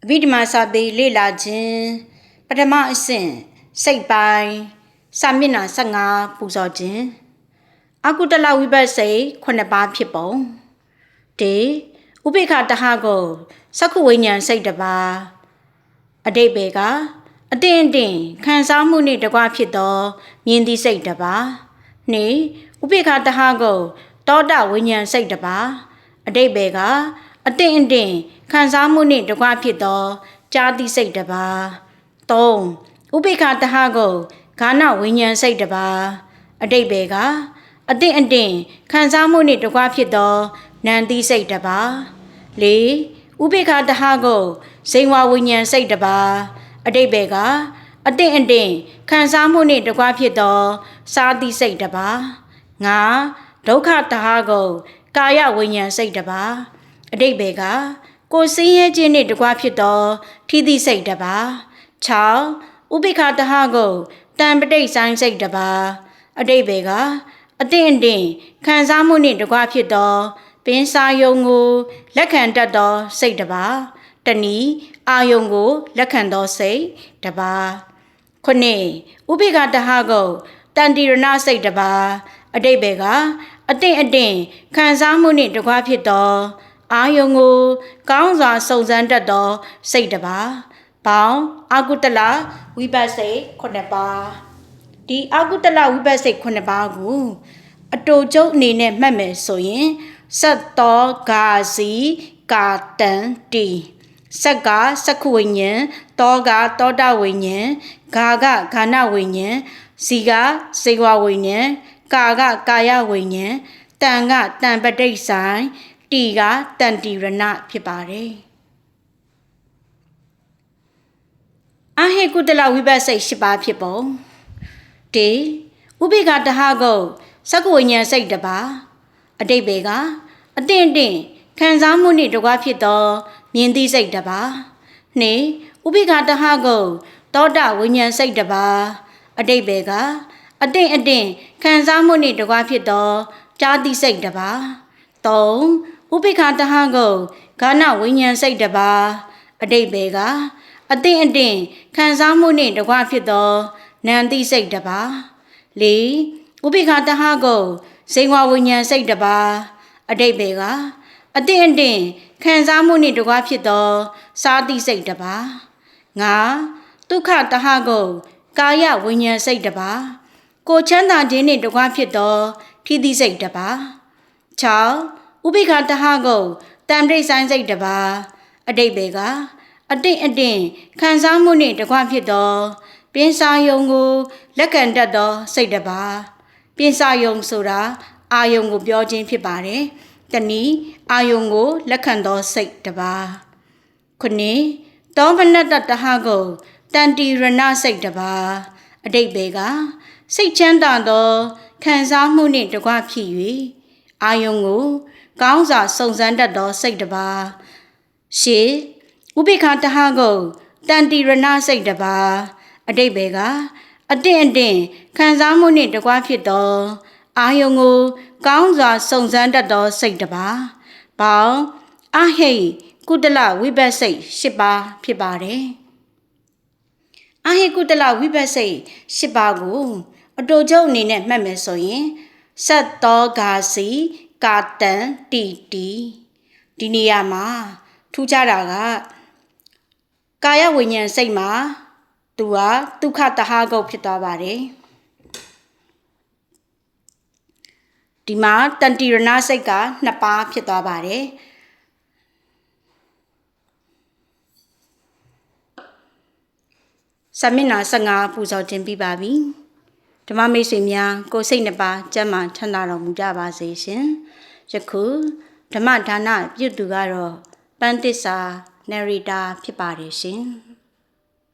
ဗိဓမာစာပေလေ့လာခြင်းပထမအဆင့်စိတ်ပိုင်းစာမျက်နှာ15ပူဇော်ခြင်းအကုတလဝိပဿနာ9ပါးဖြစ်ပုံတေဥပိ္ပခတဟကိုစက္ခုဝိညာဉ်စိတ်တစ်ပါးအတိတ်ဘေကအတင်းအတင်းခံစားမှုနှင့်တကွဖြစ်သောမြင်သည့်စိတ်တစ်ပါးနှင့်ဥပိ္ပခတဟကိုတောတဝိညာဉ်စိတ်တစ်ပါးအတိတ်ဘေကအတင်းအတင်းခံစားမှုနှင့်တကွဖြစ်သောကြားသည့်စိတ်တစ်ပါး3ဥပိ္ပခတဟကိုဂါနဝိညာဉ်စိတ်တစ်ပါးအတိတ်ဘေကအတင်းအတင်းခံစားမှုနှင့်တကွဖြစ်သောနံသည့်စိတ်တစ်ပါး4ဥပိ္ပခတဟကိုဇိဝဝိညာဉ်စိတ်တစ်ပါးအတိတ်ဘေကအတင်းအတင်းခံစားမှုနှင့်တကွဖြစ်သောစားသည့်စိတ်တစ်ပါး5ဒုက္ခတဟကိုကာယဝိညာဉ်စိတ်တစ်ပါးအတိတ်ဘေကကိုယ်စင်းရဲခြင်းနှင့်တကွဖြစ်သောထိသည့်စိတ်တစ်ပါး6ဥပိ္ပခတဟကိုတံပဋိဆိုင်စိတ်တစ်ပါးအတိတ်ဘေကအတင်းအတင်းခံစားမှုနှင့်တကွဖြစ်သောပင်စာယုံကိုလက်ခံတတ်သောစိတ်တစ်ပါးတနည်းအာယုံကိုလက်ခံသောစိတ်တစ်ပါး9ဥပိ္ပခတဟကိုတန်တိရဏစိတ်တစ်ပါးအတိတ်ဘေကအတင်းအတင်းခံစားမှုနှင့်တကွဖြစ်သောအာယုံကိုကောင်းစွာစုံစမ်းတတ်သောစိတ်တစ်ပါးပေါင်းအကုတလဝိပဿနာ9ပါးဒီအကုတလဝိပဿနာ9ပါးကိုအတူကျုပ်အနေနဲ့မှတ်မယ်ဆိုရင်စတ်တောဂါစီကာတန်တီစက်ကစက္ခုဝိညာဉ်တောကသောတဝိညာဉ်ဂါကဂါနဝိညာဉ်စီကစေဝဝိညာဉ်ကာကကာယဝိညာဉ်တန်ကတံပဋိဆိုင်တီကတန်တိရဏဖြစ်ပါတယ်အဟေကုတလဝိပဿနာ10ပါးဖြစ်ပုံတေဥပိ္ပခတဟကိုစက္ခုဝိညာဉ်စိတ်တစ်ပါးအတိတ်ဘေကအတင်းအတင်းခံစားမှုနှင့်တကွဖြစ်သောမြင်သည့်စိတ်တစ်ပါး2ဥပိ္ပခတဟကိုသောတဝိညာဉ်စိတ်တစ်ပါးအတိတ်ဘေကအတင်းအတင်းခံစားမှုနှင့်တကွဖြစ်သောကြားသည့်စိတ်တစ်ပါး3ဥပိ္ပခတဟကိုဂါနဝိညာဉ်စိတ်တစ်ပါးအတိတ်ဘေကအတင်းအတင်းခံစားမှုနှင့်တကွဖြစ်သောနံသည့်စိတ်တစ်ပါး4ဥပိ္ပခတဟကိုဇိဝဝိညာဉ်စိတ်တစ်ပါးအတိတ်ဘေကအတင်းအတင်းခံစားမှုနှင့်တကွဖြစ်သောစားသည့်စိတ်တစ်ပါး5ဒုက္ခတဟကိုကာယဝိညာဉ်စိတ်တစ်ပါးကိုချမ်းသာခြင်းနှင့်တကွဖြစ်သောထိသည့်စိတ်တစ်ပါး6ဥပိ္ပခတဟကိုတံပဋိဆိုင်စိတ်တစ်ပါးအတိတ်ဘေကအတင်းအတင်းခံစားမှုနှင့်တကွဖြစ်သောပင်စာယုံကိုလက်ခံတတ်သောစိတ်တစ်ပါးပင်စာယုံဆိုတာအာယုံကိုပြောခြင်းဖြစ်ပါတယ်တနည်းအာယုံကိုလက်ခံသောစိတ်တစ်ပါး9သောမနတတဟကိုတန်တိရဏစိတ်တစ်ပါးအတိတ်ဘေကစိတ်ချမ်းသာသောခံစားမှုနှင့်တကွဖြစ်၍အာယုံကိုကောင်းစွာစုံစမ်းတတ်သောစိတ်တစ်ပါး10ဥပိ္ပခတဟကိုတန်တိရဏစိတ်တစ်ပါးအတိတ်ဘေကအတင်းအတင်းခံစားမှုနှင့်တကွဖြစ်သောအာယုံကိုကောင်းစွာစုံစမ်းတတ်သောစိတ်တစ်ပါးပေါင်းအဟိကုတလဝိပဿနာ10ပါးဖြစ်ပါတယ်အဟိကုတလဝိပဿနာ10ပါးကိုအတူကျုပ်အနေနဲ့မှတ်မယ်ဆိုရင်စတ်တောဂါစီကာတန်တီဒီနေရာမှာထူးခြားတာကကာယဝိညာဉ်စိတ်မှာသူကဒုက္ခတဟကုတ်ဖြစ်သွားပါတယ်ဒီမှာတန်တိရဏစိတ်က2ပါးဖြစ်သွားပါတယ်စာမျက်နှာ15ပူဇော်ခြင်းပြီးပါပြီဓမ္မမိတ်ဆွေများကိုယ်စိတ်2ပါးကျမ်းမာချမ်းသာတော်မူကြပါစေရှင်ယခုဓမ္မဒါနပြုသူကတော့ပန်းသစ္စာနယ်ရီတာဖြစ်ပါတယ်ရှင်